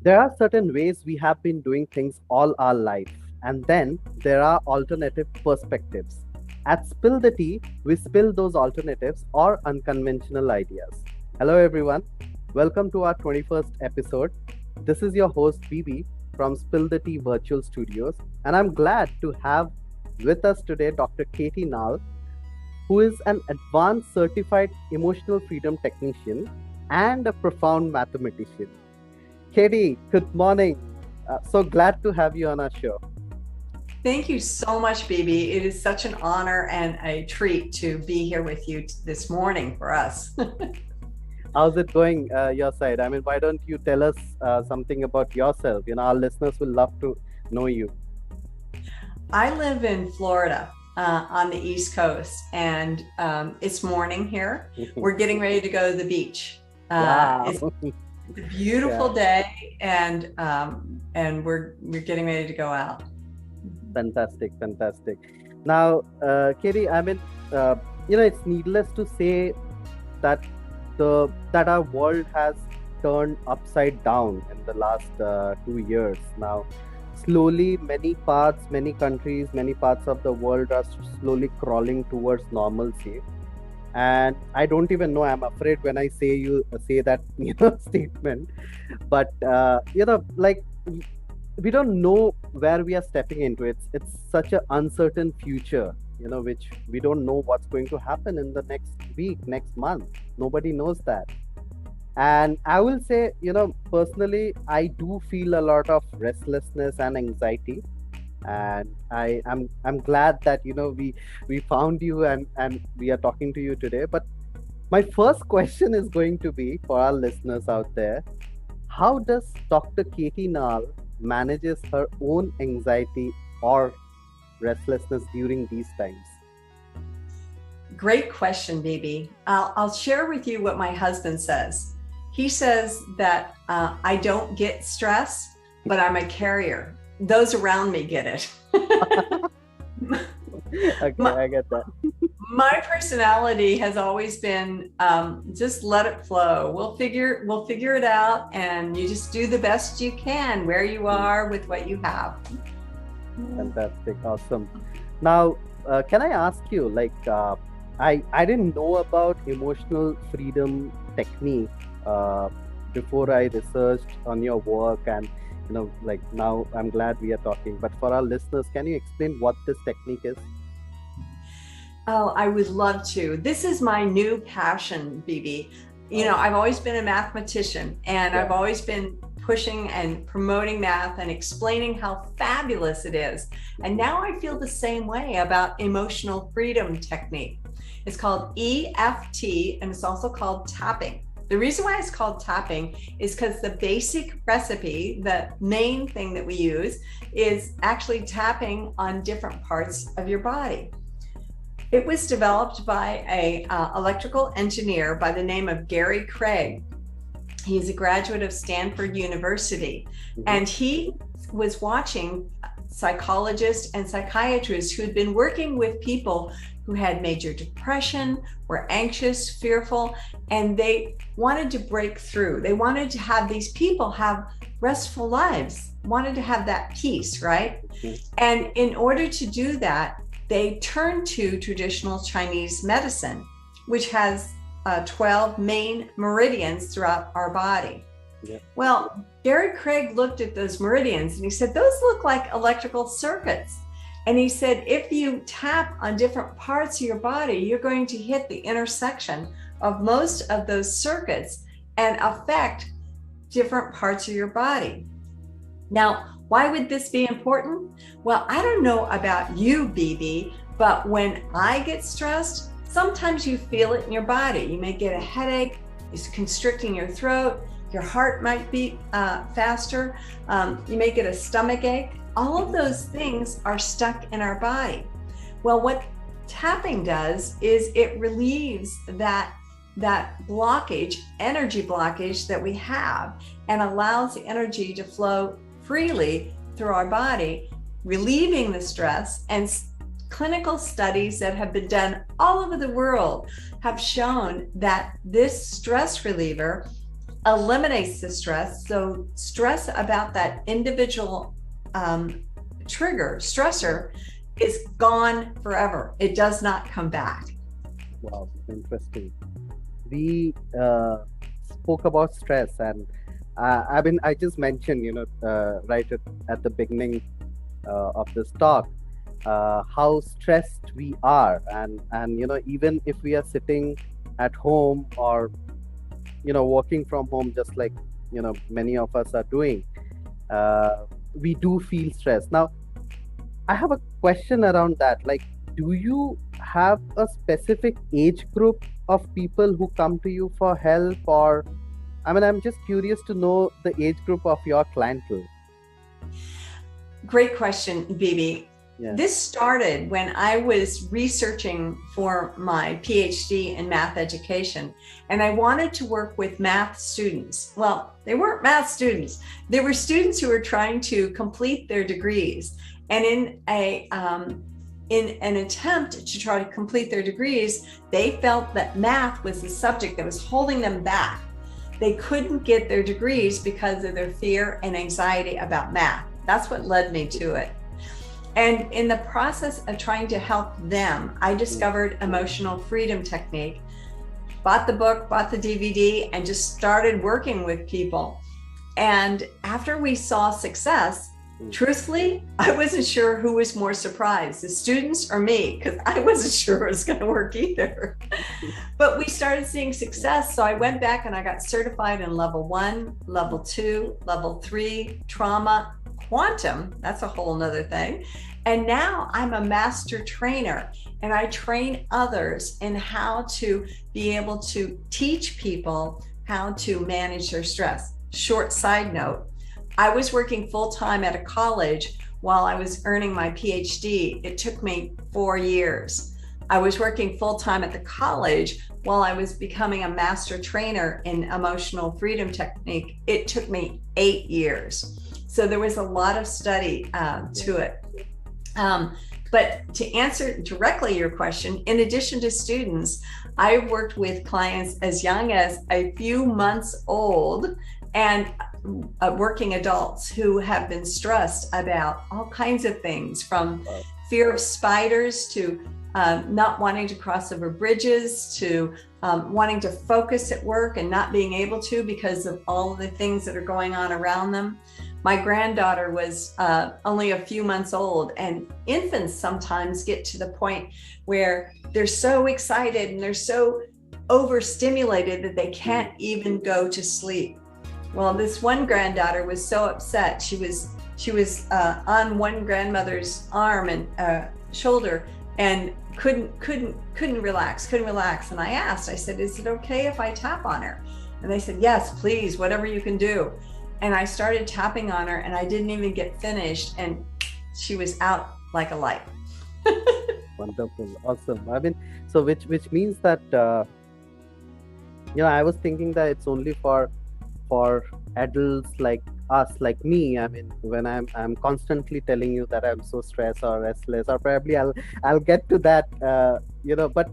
There are certain ways we have been doing things all our life, and then there are alternative perspectives. At Spill the Tea, we spill those alternatives or unconventional ideas. Hello, everyone. Welcome to our 21st episode. This is your host, BB from Spill the Tea Virtual Studios, and I'm glad to have with us today Dr. Katie Nall, who is an advanced certified emotional freedom technician and a profound mathematician. Katie, good morning. So glad to have you on our show. Thank you so much, BB. It is such an honor and a treat to be here with you this morning for us. How's it going your side? I mean, why don't you tell us something about yourself? Our listeners will love to know you. I live in Florida on the East Coast, and it's morning here. We're getting ready to go to the beach. Wow. It's a beautiful day, and we're getting ready to go out. Fantastic. Now, Katie, I mean, it's needless to say that our world has turned upside down in the last 2 years. Now, slowly, many countries, many parts of the world are slowly crawling towards normalcy. And I don't even know. I'm afraid when I say that statement, but like, we don't know where we are stepping into. It's such an uncertain future, which we don't know what's going to happen in the next week, next month. Nobody knows that. And I will say, personally, I do feel a lot of restlessness and anxiety. And I'm glad that we found you, and we are talking to you today. But my first question is going to be for our listeners out there: how does Dr. Katie Nall manages her own anxiety or restlessness during these times? Great question, BB. I'll share with you what my husband says. He says that I don't get stress, but I'm a carrier. Those around me get it. Okay, I get that. My personality has always been just let it flow. We'll figure it out, and you just do the best you can where you are with what you have. Fantastic, awesome. Now, can I ask you, like, I didn't know about emotional freedom technique before I researched on your work, and like, now I'm glad we are talking. But for our listeners, can you explain what this technique is? Oh, I would love to. This is my new passion, BB. I've always been a mathematician, and I've always been pushing and promoting math and explaining how fabulous it is. And now I feel the same way about emotional freedom technique. It's called EFT, and it's also called tapping. The reason why it's called tapping is because the basic recipe, the main thing that we use, is actually tapping on different parts of your body. It was developed by an electrical engineer by the name of Gary Craig. He's a graduate of Stanford University, and he was watching psychologists and psychiatrists who had been working with people who had major depression, were anxious, fearful, and they wanted to break through. They wanted to have these people have restful lives, wanted to have that peace, right? And in order to do that, they turned to traditional Chinese medicine, which has 12 main meridians throughout our body. Yeah. Well, Gary Craig looked at those meridians and he said, those look like electrical circuits. And he said, if you tap on different parts of your body, you're going to hit the intersection of most of those circuits and affect different parts of your body. Now, why would this be important? Well, I don't know about you, BB, but when I get stressed, sometimes you feel it in your body. You may get a headache, it's constricting your throat, your heart might beat faster, you may get a stomach ache. All of those things are stuck in our body. Well, what tapping does is it relieves that blockage, energy blockage that we have, and allows the energy to flow freely through our body, relieving the stress. And clinical studies that have been done all over the world have shown that this stress reliever eliminates the stress. So stress about that individual stressor is gone forever. It does not come back. Wow, interesting. We spoke about stress, and I mean, I just mentioned, right at the beginning of this talk, how stressed we are, and even if we are sitting at home or working from home, just like many of us are doing, we do feel stress. Now, I have a question around that. Like, do you have a specific age group of people who come to you for help, or I mean, I'm just curious to know the age group of your clientele. Great question, Bibi. Yeah. This started when I was researching for my Ph.D. in math education, and I wanted to work with math students. Well, they weren't math students. They were students who were trying to complete their degrees. And in an attempt to try to complete their degrees, they felt that math was the subject that was holding them back. They couldn't get their degrees because of their fear and anxiety about math. That's what led me to it. And in the process of trying to help them, I discovered emotional freedom technique, bought the book, bought the DVD, and just started working with people. And after we saw success, truthfully, I wasn't sure who was more surprised, the students or me, because I wasn't sure it was going to work either. But we started seeing success. So I went back and I got certified in level 1, level 2, level 3, trauma, quantum, that's a whole nother thing. And now I'm a master trainer, and I train others in how to be able to teach people how to manage their stress. Short side note, I was working full-time at a college while I was earning my PhD. It took me 4 years. I was working full-time at the college while I was becoming a master trainer in emotional freedom technique. It took me 8 years. So there was a lot of study to it. But to answer directly your question, in addition to students, I worked with clients as young as a few months old and working adults who have been stressed about all kinds of things, from fear of spiders to not wanting to cross over bridges to wanting to focus at work and not being able to because of all of the things that are going on around them. My granddaughter was only a few months old, and infants sometimes get to the point where they're so excited and they're so overstimulated that they can't even go to sleep. Well, this one granddaughter was so upset. She was on one grandmother's arm and shoulder and couldn't relax. And I asked, I said, is it okay if I tap on her? And they said, yes, please, whatever you can do. And I started tapping on her, and I didn't even get finished, and she was out like a light. Wonderful, awesome. I mean, so which means that I was thinking that it's only for adults like us, like me. I mean, when I'm constantly telling you that I'm so stressed or restless, or probably I'll get to that, but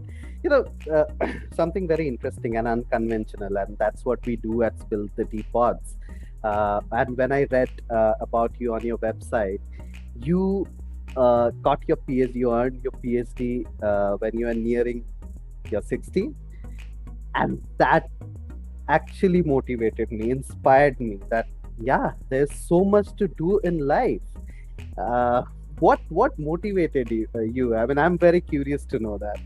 something very interesting and unconventional, and that's what we do at Spill the Tea Pods. And when I read about you on your website, you got your PhD, you earned your PhD when you were nearing your 60, and that actually motivated me, inspired me that there's so much to do in life. What motivated you? I mean, I'm very curious to know that.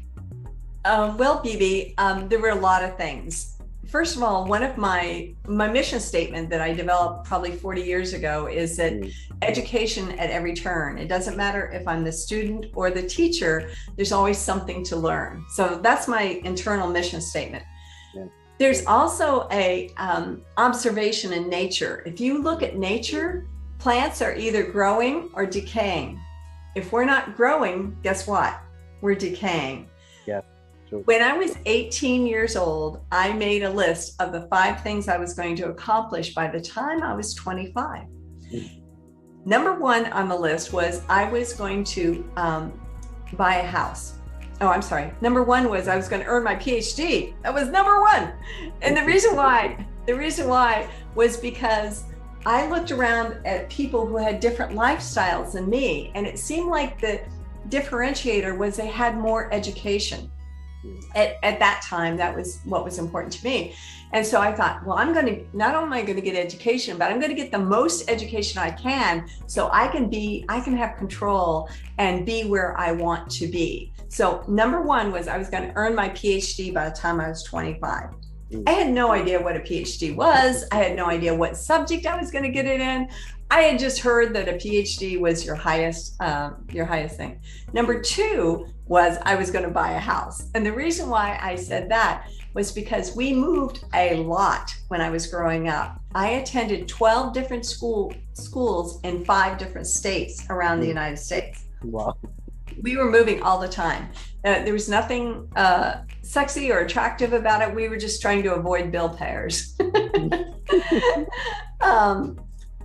Well, Bibi, there were a lot of things. First of all, one of my mission statement that I developed probably 40 years ago is that education at every turn. It doesn't matter if I'm the student or the teacher, there's always something to learn. So that's my internal mission statement. Yeah. There's also a observation in nature. If you look at nature, plants are either growing or decaying. If we're not growing, guess what? We're decaying. Yeah. When I was 18 years old, I made a list of the 5 things I was going to accomplish by the time I was 25. Number 1 on the list was I was going to buy a house. Oh, I'm sorry. Number 1 was I was going to earn my PhD. That was number 1. And the reason why The reason why was because I looked around at people who had different lifestyles than me, and it seemed like the differentiator was they had more education. At that time, that was what was important to me. And so I thought, well, I'm going to, not only am I going to get education, but I'm going to get the most education I can so I can have control and be where I want to be. So number one was I was going to earn my PhD by the time I was 25. I had no idea what a PhD was. I had no idea what subject I was going to get it in. I had just heard that a PhD was your highest thing. Number two was I was going to buy a house. And the reason why I said that was because we moved a lot when I was growing up. I attended 12 different schools in 5 different states around the United States. Wow. We were moving all the time. There was nothing sexy or attractive about it. We were just trying to avoid bill payers.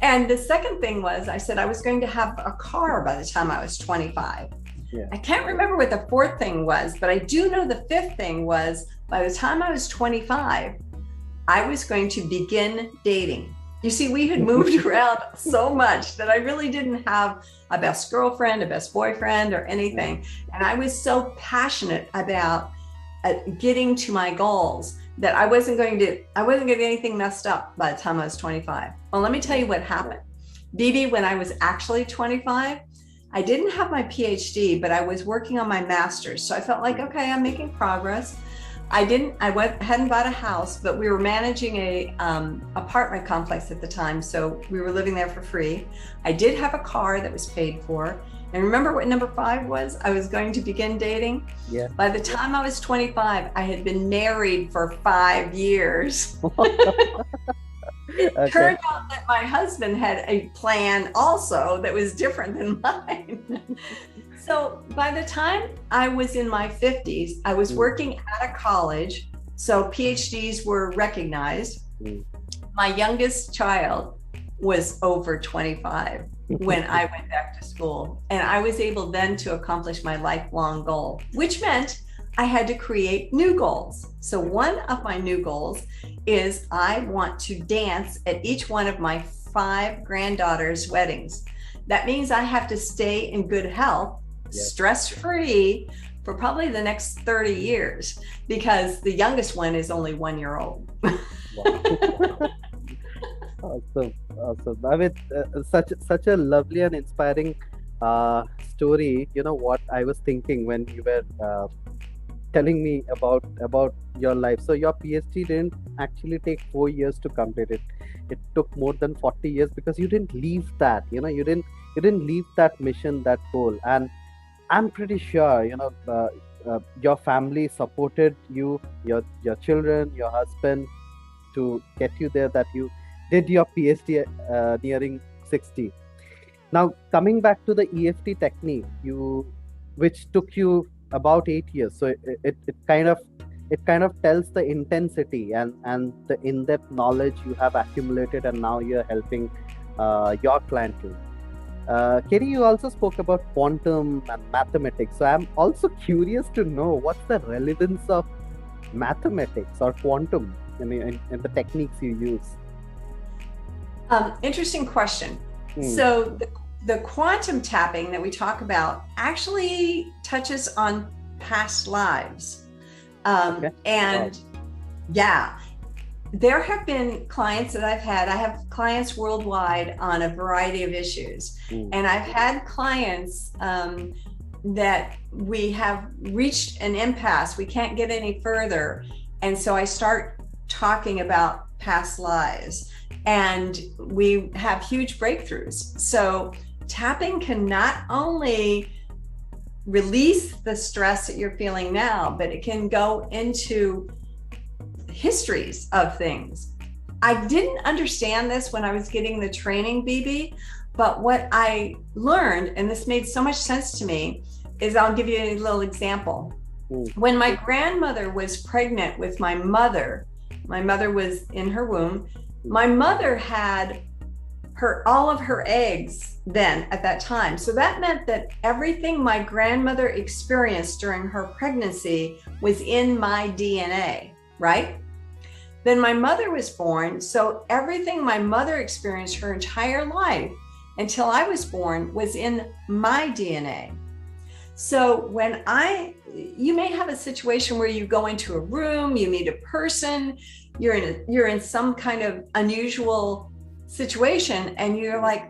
And the second thing was, I said I was going to have a car by the time I was 25. Yeah. I can't remember what the fourth thing was, but I do know the fifth thing was by the time I was 25, I was going to begin dating. You see, we had moved around so much that I really didn't have a best girlfriend, a best boyfriend, or anything. And I was so passionate about getting to my goals that I wasn't going to get anything messed up by the time I was 25. Well, let me tell you what happened. BB, when I was actually 25, I didn't have my PhD, but I was working on my master's. So I felt like, okay, I'm making progress. hadn't bought a house, but we were managing a apartment complex at the time. So we were living there for free. I did have a car that was paid for. And remember what number 5 was? I was going to begin dating. Yeah. By the time I was 25, I had been married for 5 years. It turned out that my husband had a plan also that was different than mine. So by the time I was in my 50s, I was working at a college. So PhDs were recognized. My youngest child was over 25 when I went back to school. And I was able then to accomplish my lifelong goal, which meant I had to create new goals. So one of my new goals is I want to dance at each one of my 5 granddaughters' weddings. That means I have to stay in good health, stress-free, for probably the next 30 years, because the youngest one is only 1 year old. Awesome, awesome. I mean, such a lovely and inspiring story. You know what I was thinking when you were telling me about your life. So your PhD didn't actually take 4 years to complete it. It took more than 40 years because you didn't leave that. You know, you didn't leave that mission, that goal. And I'm pretty sure, you know, your family supported you, your children, your husband, to get you there, that you did your PhD nearing 60. Now, coming back to the EFT technique, which took you about 8 years. So it kind of tells the intensity and the in-depth knowledge you have accumulated, and now you're helping your clientele. Katie, you also spoke about quantum and mathematics. So I'm also curious to know what's the relevance of mathematics or quantum in the techniques you use. Interesting question. So the quantum tapping that we talk about actually touches on past lives. And yeah, there have been clients that I've had. I have clients worldwide on a variety of issues. And I've had clients that we have reached an impasse. We can't get any further. And so I start talking about past lives, and we have huge breakthroughs. So tapping can not only release the stress that you're feeling now, but it can go into histories of things. I didn't understand this when I was getting the training, BB, but what I learned, and this made so much sense to me, is I'll give you a little example. When my grandmother was pregnant with my mother was in her womb. My mother had all of her eggs then at that time. So that meant that everything my grandmother experienced during her pregnancy was in my DNA, right? Then my mother was born. So everything my mother experienced her entire life until I was born was in my DNA. So when you may have a situation where you go into a room, you meet a person, you're in some kind of unusual situation, and you're like,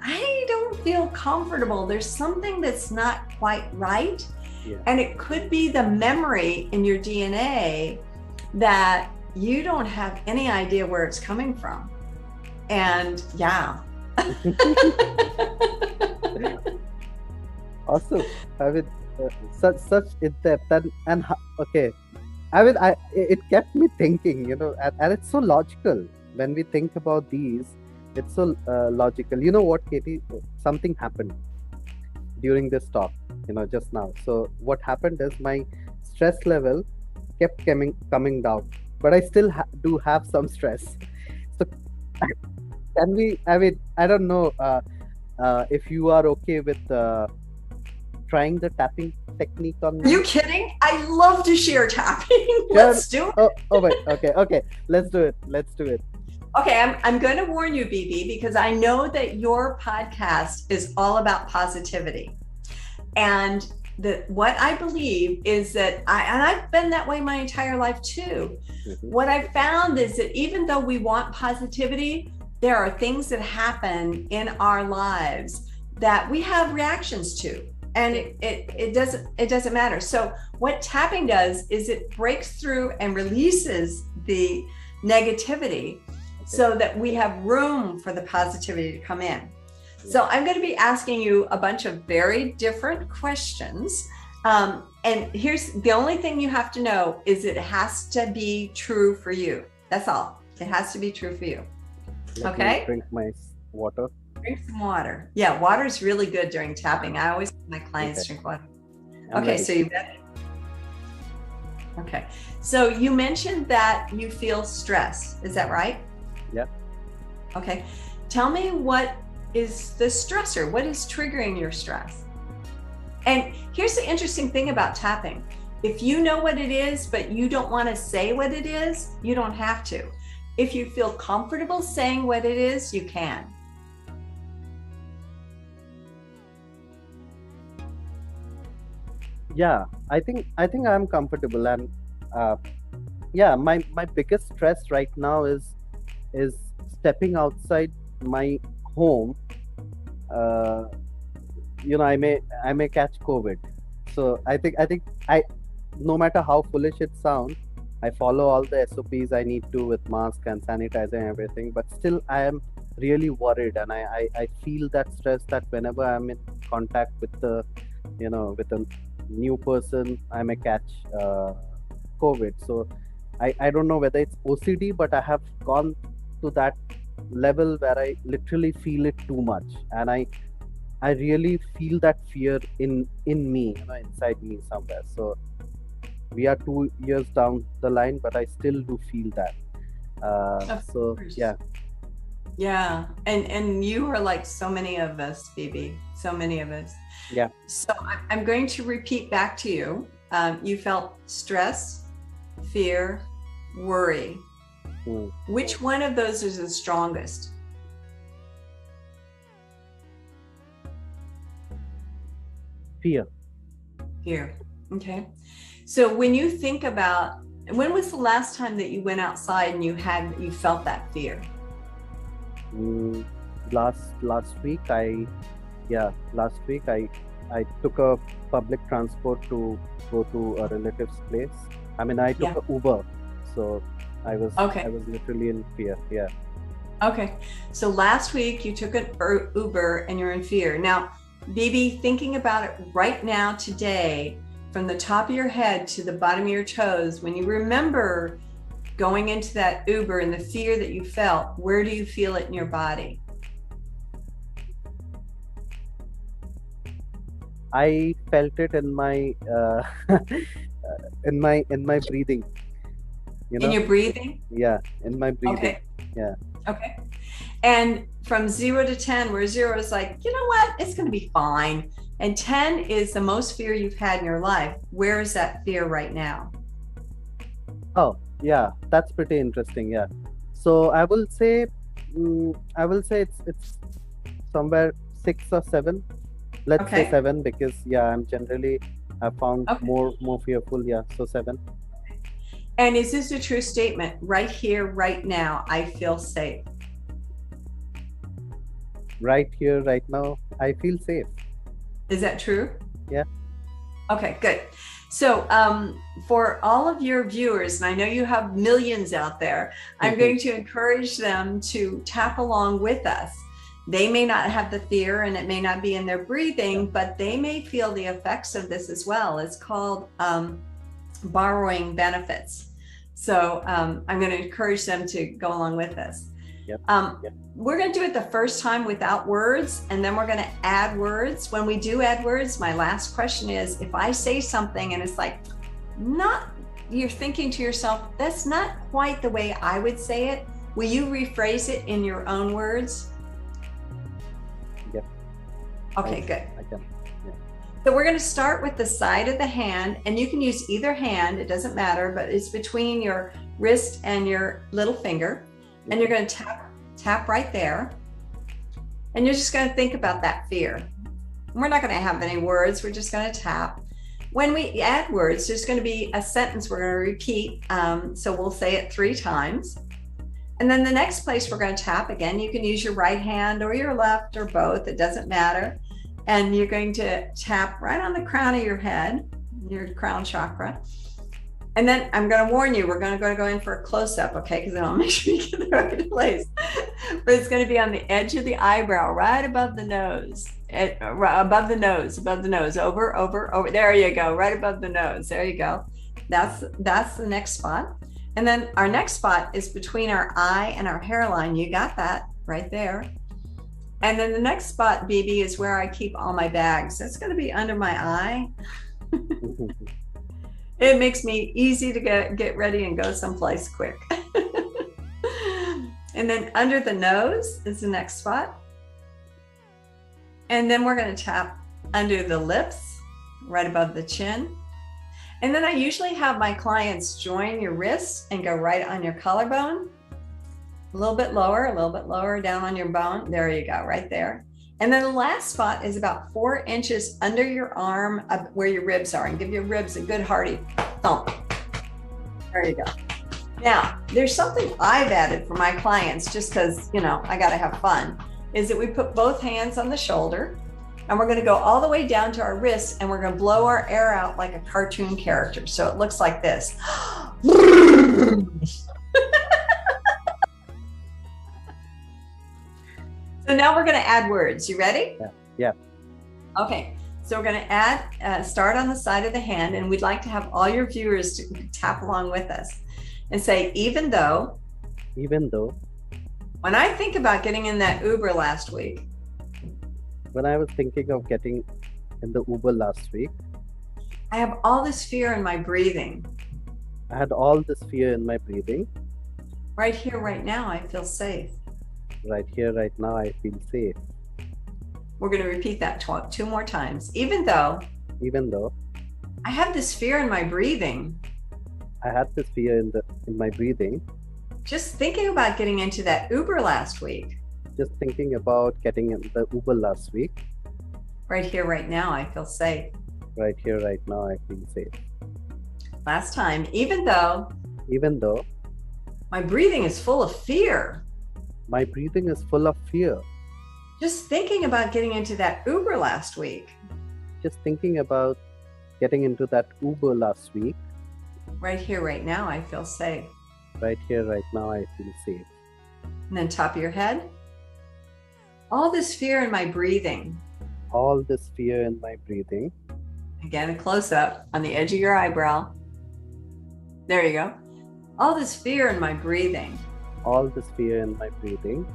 I don't feel comfortable. There's something that's not quite right. Yeah. And it could be the memory in your DNA that you don't have any idea where it's coming from. And yeah. Awesome. I mean, such in depth and okay. I mean, it kept me thinking, and it's so logical when we think about these. It's so logical. You know what, Katie? Something happened during this talk, just now. So what happened is my stress level kept coming down, but I still do have some stress. So can we? I mean, I don't know if you are okay with trying the tapping technique on me. Are you kidding? I love to share tapping. Let's do it. Oh wait. Okay. Let's do it. Okay, I'm going to warn you, BB, because I know that your podcast is all about positivity. And what I believe is that I've been that way my entire life too. Mm-hmm. What I found is that even though we want positivity, there are things that happen in our lives that we have reactions to. And it doesn't matter. So what tapping does is it breaks through and releases the negativity, so that we have room for the positivity to come in. So I'm going to be asking you a bunch of very different questions. And here's the only thing you have to know is it has to be true for you. That's all. It has to be true for you. Let okay? me drink my water. Drink some water. Yeah, water is really good during tapping. I always have my clients drink water. Okay, so you bet. Okay, so you mentioned that you feel stress. Is that right? Yeah. Okay. Tell me, what is the stressor? What is triggering your stress? And here's the interesting thing about tapping. If you know what it is, but you don't want to say what it is, you don't have to. If you feel comfortable saying what it is, you can. Yeah, I think I'm comfortable, and yeah, my biggest stress right now is stepping outside my home. I may catch COVID. So I think no matter how foolish it sounds, I follow all the SOPs I need to with mask and sanitizer and everything, but still I am really worried, and I feel that stress that whenever I'm in contact with with a new person, I may catch COVID. So I don't know whether it's OCD, but I have gone to that level where I literally feel it too much, and I really feel that fear in me, inside me somewhere. So we are 2 years down the line, but I still do feel that. So yeah, and you are like so many of us, BB, so many of us. Yeah. So I'm going to repeat back to you. You felt stress, fear, worry. Which one of those is the strongest? Fear. Fear. Okay. So when you think about, when was the last time that you went outside and you felt that fear? Last week I took a public transport to go to a relative's place. I mean, I took an Uber, so I was literally in fear. Yeah. Okay. So last week you took an Uber and you're in fear. Now, BB, thinking about it right now today, from the top of your head to the bottom of your toes, when you remember going into that Uber and the fear that you felt, where do you feel it in your body? I felt it in my in my breathing. In your breathing? Yeah, in my breathing. Okay. Yeah. Okay. And from 0 to 10, where 0 is like, you know what, it's going to be fine, and 10 is the most fear you've had in your life, where is that fear right now? Oh, Yeah, that's pretty interesting. Yeah. So I will say it's somewhere 6 or 7. Let's say Okay. 7 because yeah, I'm generally I found Okay. more fearful. Yeah, so 7. And is this a true statement? Right here, right now, I feel safe. Right here, right now, I feel safe. Is that true? Yeah. Okay, good. So for all of your viewers, and I know you have millions out there, I'm going to encourage them to tap along with us. They may not have the fear and it may not be in their breathing, but they may feel the effects of this as well. It's called borrowing benefits. So I'm going to encourage them to go along with us. Yep. We're going to do it the first time without words, and then we're going to add words. When we do add words, my last question is, if I say something and it's like, you're thinking to yourself, that's not quite the way I would say it, will you rephrase it in your own words? Yep. Okay, good. I can. Yeah. So we're going to start with the side of the hand, and you can use either hand, it doesn't matter, but it's between your wrist and your little finger. And you're going to tap right there. And you're just going to think about that fear. We're not going to have any words. We're just going to tap. When we add words, there's going to be a sentence we're going to repeat. So we'll say it 3 times. And then the next place we're going to tap, again, you can use your right hand or your left or both. It doesn't matter. And you're going to tap right on the crown of your head, your crown chakra. And then I'm going to warn you, we're going to go in for a close-up, okay? Because I want to make sure you get the right place. But it's going to be on the edge of the eyebrow, right above the nose, above the nose, over. There you go, right above the nose. There you go. That's the next spot. And then our next spot is between our eye and our hairline. You got that right there. And then the next spot, BB, is where I keep all my bags. That's going to be under my eye. It makes me easy to get ready and go someplace quick. And then under the nose is the next spot. And then we're going to tap under the lips, right above the chin. And then I usually have my clients join your wrists and go right on your collarbone. A little bit lower down on your bone. There you go, right there. And then the last spot is about 4 inches under your arm, where your ribs are, and give your ribs a good hearty thump. There you go. Now, there's something I've added for my clients, just because, you know, I got to have fun, is that we put both hands on the shoulder, and we're going to go all the way down to our wrists, and we're going to blow our air out like a cartoon character. So it looks like this. So now we're going to add words. You ready? Yeah. Okay. So we're going to add, start on the side of the hand, and we'd like to have all your viewers to tap along with us and say, even though, when I think about getting in that Uber last week, when I was thinking of getting in the Uber last week, I have all this fear in my breathing. I had all this fear in my breathing. Right here, right now, I feel safe. Right here, right now, I feel safe. We're going to repeat that 2 more times. Even though I have this fear in my breathing. I had this fear in my breathing. Just thinking about getting into that Uber last week. Just thinking about getting in the Uber last week. Right here, right now, I feel safe. Right here, right now, I feel safe. Last time, even though my breathing is full of fear. My breathing is full of fear. Just thinking about getting into that Uber last week. Just thinking about getting into that Uber last week. Right here, right now, I feel safe. Right here, right now, I feel safe. And then top of your head. All this fear in my breathing. All this fear in my breathing. Again, a close-up on the edge of your eyebrow. There you go. All this fear in my breathing. All this fear in my breathing.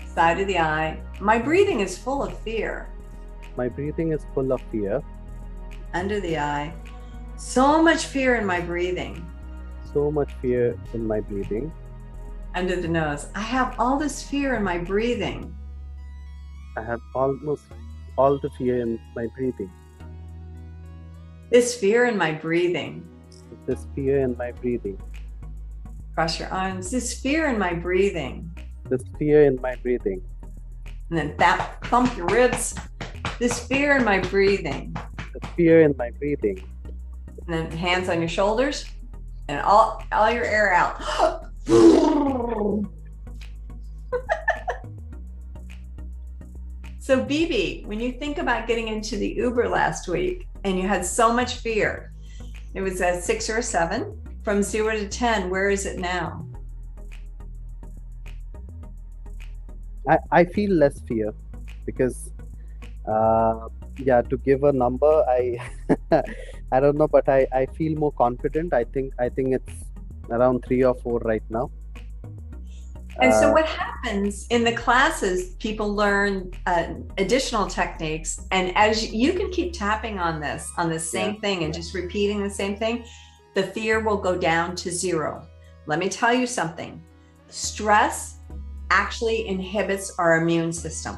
Side of the eye. My breathing is full of fear. My breathing is full of fear. Under the eye. So much fear in my breathing. So much fear in my breathing. Under the nose. I have all this fear in my breathing. I have almost all the fear in my breathing. This fear in my breathing. This fear in my breathing. Cross your arms. This fear in my breathing. This fear in my breathing. And then thump your ribs. This fear in my breathing. The fear in my breathing. And then hands on your shoulders and all your air out. So BB, when you think about getting into the Uber last week and you had so much fear, it was a 6 or a 7. From 0 to 10, where is it now? I feel less fear because, yeah, to give a number, I I don't know, but I feel more confident. I think it's around 3 or 4 right now. And so what happens in the classes, people learn additional techniques. And as you can keep tapping on the same thing and just repeating the same thing, the fear will go down to 0. Let me tell you something. Stress actually inhibits our immune system.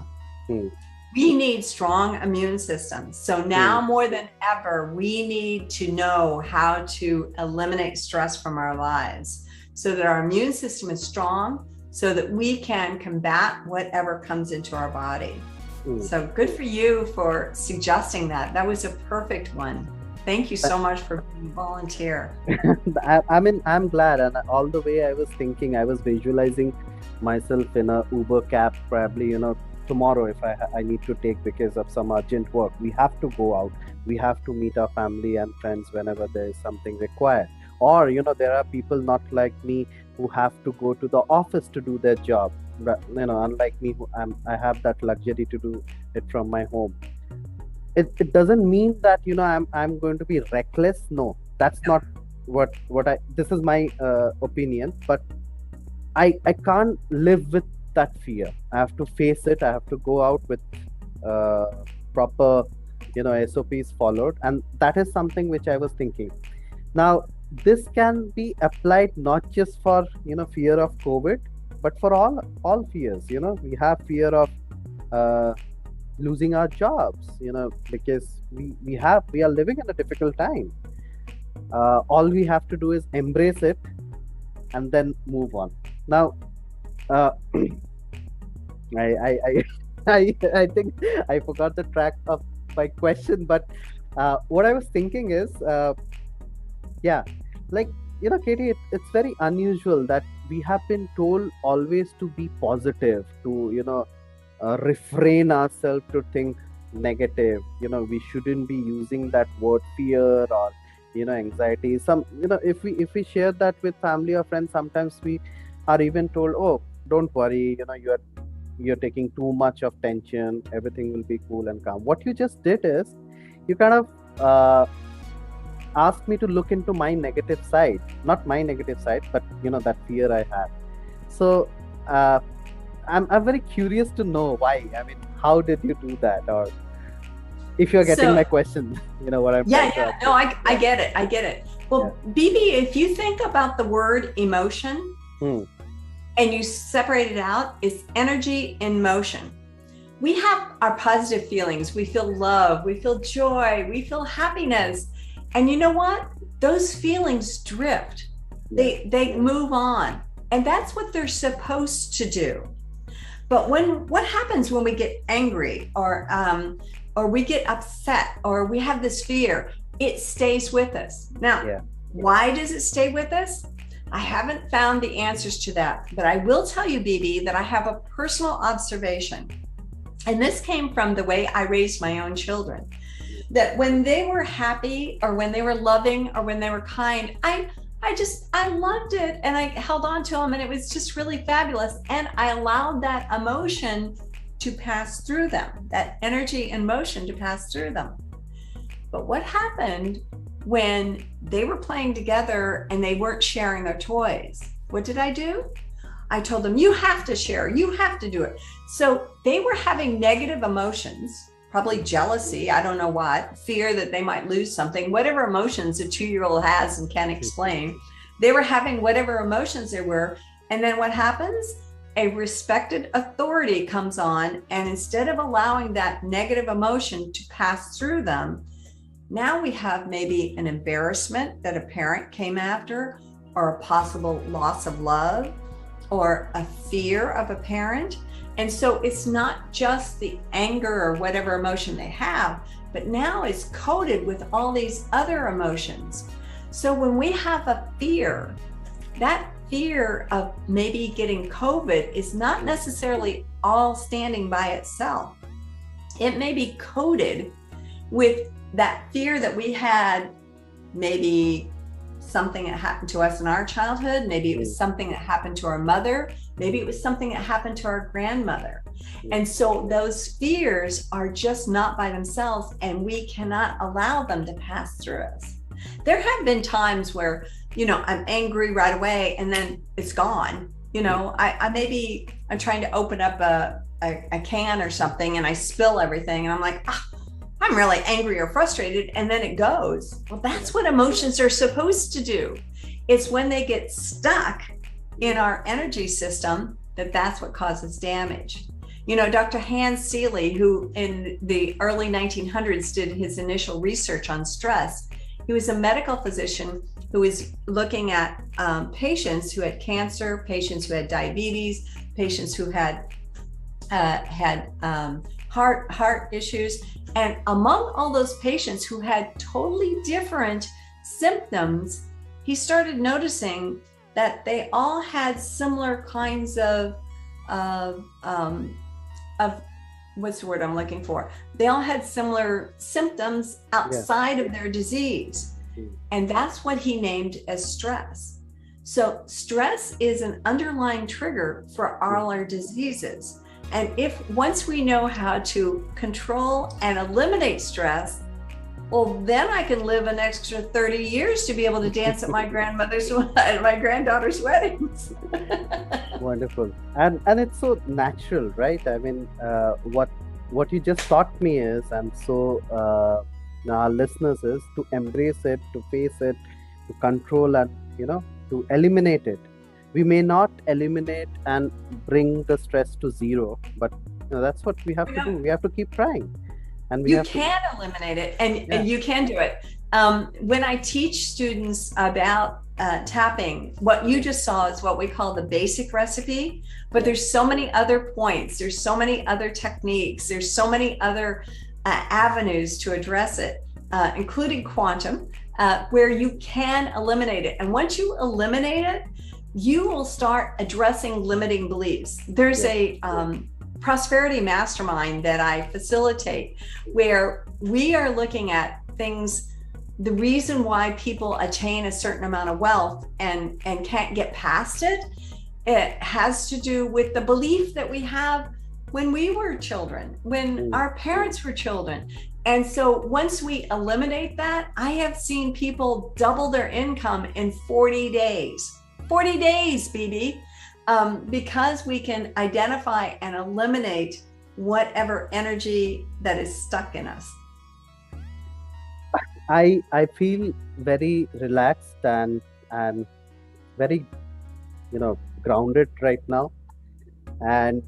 We need strong immune systems. So now more than ever, we need to know how to eliminate stress from our lives so that our immune system is strong, so that we can combat whatever comes into our body. So good for you for suggesting that. That was a perfect one. Thank you so much for being a volunteer. I mean, I'm glad. And all the way I was thinking, I was visualizing myself in a Uber cab, probably, tomorrow if I need to take because of some urgent work. We have to go out. We have to meet our family and friends whenever there is something required. Or, there are people not like me who have to go to the office to do their job. But, unlike me, I have that luxury to do it from my home. It doesn't mean that, I'm going to be reckless. No, that's not this is my opinion, but I can't live with that fear. I have to face it. I have to go out with proper, SOPs followed. And that is something which I was thinking. Now, this can be applied not just for, fear of COVID, but for all fears. We have fear of losing our jobs, because we are living in a difficult time. All we have to do is embrace it and then move on. Now, I think I forgot the track of my question, but what I was thinking is, Katie, it's very unusual that we have been told always to be positive, to, refrain ourselves to think negative. We shouldn't be using that word fear or, anxiety. If we share that with family or friends, sometimes we are even told, oh, don't worry, you're taking too much of tension, everything will be cool and calm. What you just did is you kind of asked me to look into my negative side, not my negative side, but that fear I had. So I'm very curious to know why. I mean, how did you do that? Or if you're getting my question, what I'm trying to ask. No, I get it. Well, BB, if you think about the word emotion and you separate it out, it's energy in motion. We have our positive feelings. We feel love, we feel joy, we feel happiness. And you know what? Those feelings drift. They move on. And that's what they're supposed to do. But what happens when we get angry or we get upset or we have this fear? It stays with us. Now, why does it stay with us? I haven't found the answers to that, but I will tell you, BB, that I have a personal observation. And this came from the way I raised my own children, that when they were happy or when they were loving or when they were kind, I loved it and I held on to them and it was just really fabulous. And I allowed that emotion to pass through them, that energy and motion to pass through them. But what happened when they were playing together and they weren't sharing their toys? What did I do? I told them, you have to share, you have to do it. So they were having negative emotions, probably jealousy, I don't know what, fear that they might lose something, whatever emotions a 2-year-old has and can't explain. They were having whatever emotions there were. And then what happens? A respected authority comes on, and instead of allowing that negative emotion to pass through them, now we have maybe an embarrassment that a parent came after, or a possible loss of love or a fear of a parent. And so it's not just the anger or whatever emotion they have, but now it's coated with all these other emotions. So when we have a fear, that fear of maybe getting COVID is not necessarily all standing by itself. It may be coated with that fear that we had, maybe something that happened to us in our childhood, maybe it was something that happened to our mother, maybe it was something that happened to our grandmother. And so those fears are just not by themselves, and we cannot allow them to pass through us. There have been times where, I'm angry right away and then it's gone. I'm trying to open up a can or something and I spill everything and I'm like, I'm really angry or frustrated, and then it goes. Well, that's what emotions are supposed to do. It's when they get stuck in our energy system that's what causes damage. Dr. Hans Seeley, who in the early 1900s did his initial research on stress, he was a medical physician who was looking at patients who had cancer, patients who had diabetes, patients who had heart issues. And among all those patients who had totally different symptoms, he started noticing that they all had similar kinds of what's the word I'm looking for? They all had similar symptoms outside of their disease. And that's what he named as stress. So stress is an underlying trigger for all our diseases. And once we know how to control and eliminate stress, well, then I can live an extra 30 years to be able to dance at my grandmother's and my granddaughter's weddings. Wonderful. And it's so natural, right? I mean, what you just taught me is, and so our listeners is to embrace it, to face it, to control and, to eliminate it. We may not eliminate and bring the stress to zero, but that's what we have to do. We have to keep trying. And you can eliminate it, and you can do it. When I teach students about tapping, what you just saw is what we call the basic recipe, but there's so many other points, there's so many other techniques, there's so many other avenues to address it, including quantum, where you can eliminate it. And once you eliminate it, you will start addressing limiting beliefs. There's a prosperity mastermind that I facilitate where we are looking at things, the reason why people attain a certain amount of wealth and can't get past it, it has to do with the belief that we have when we were children, when our parents were children. And so once we eliminate that, I have seen people double their income in 40 days. 40 days, BB. Because we can identify and eliminate whatever energy that is stuck in us. I feel very relaxed and very grounded right now, and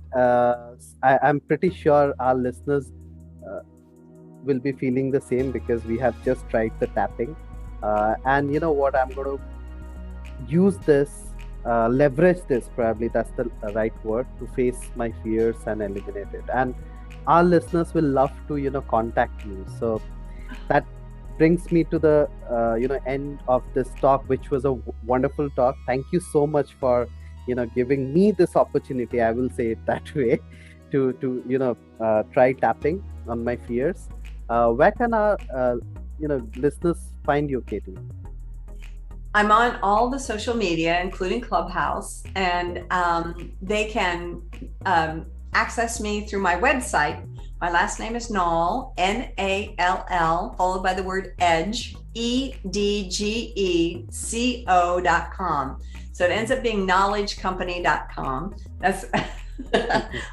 I'm pretty sure our listeners will be feeling the same, because we have just tried the tapping, and you know what, I'm going to use this, leverage this, probably that's the right word, to face my fears and eliminate it. And our listeners will love to contact you. So that brings me to the end of this talk, which was a wonderful talk. Thank you so much for giving me this opportunity, I will say it that way, to try tapping on my fears. Where can our listeners find you, Katie? I'm on all the social media, including Clubhouse, and they can access me through my website. My last name is Nall, Nall, followed by the word edge, EDGECO.com. So it ends up being knowledgecompany.com. That's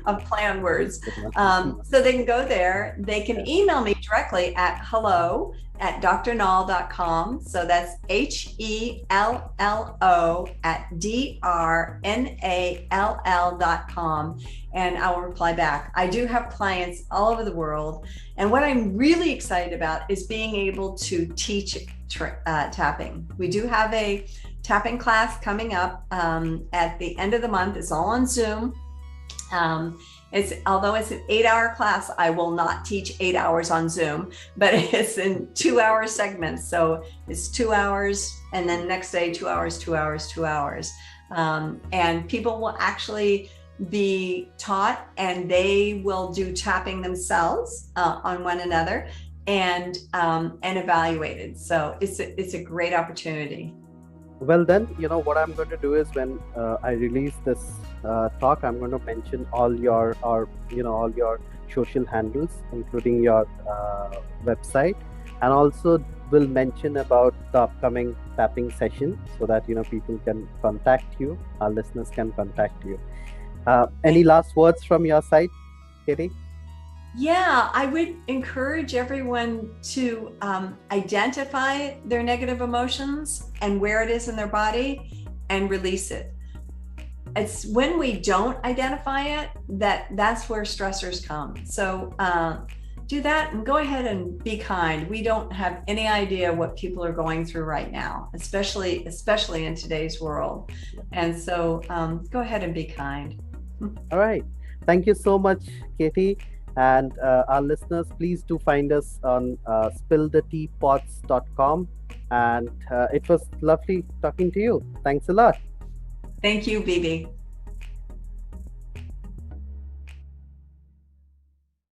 a play on words. So they can go there. They can email me directly at hello@drnall.com. So that's HELLO@DRNALL.com. And I will reply back. I do have clients all over the world. And what I'm really excited about is being able to teach tapping. We do have a tapping class coming up at the end of the month. It's all on Zoom. Although it's an 8-hour class, I will not teach 8 hours on Zoom, but it's in 2-hour segments. So it's 2 hours, and then next day, 2 hours, 2 hours, 2 hours. And people will actually be taught, and they will do tapping themselves on one another and evaluated. So it's a great opportunity. Well, then, what I'm going to do is when I release this talk, I'm going to mention all your all your social handles, including your website, and also will mention about the upcoming tapping session so that people can contact you, our listeners can contact you. Any last words from your side, Katie? Yeah, I would encourage everyone to identify their negative emotions and where it is in their body and release it. It's when we don't identify it that's where stressors come. So do that and go ahead and be kind. We don't have any idea what people are going through right now, especially in today's world. And so go ahead and be kind. All right. Thank you so much, Katie. And our listeners, please do find us on spilltheteapods.com. And it was lovely talking to you. Thanks a lot. Thank you, Bibi.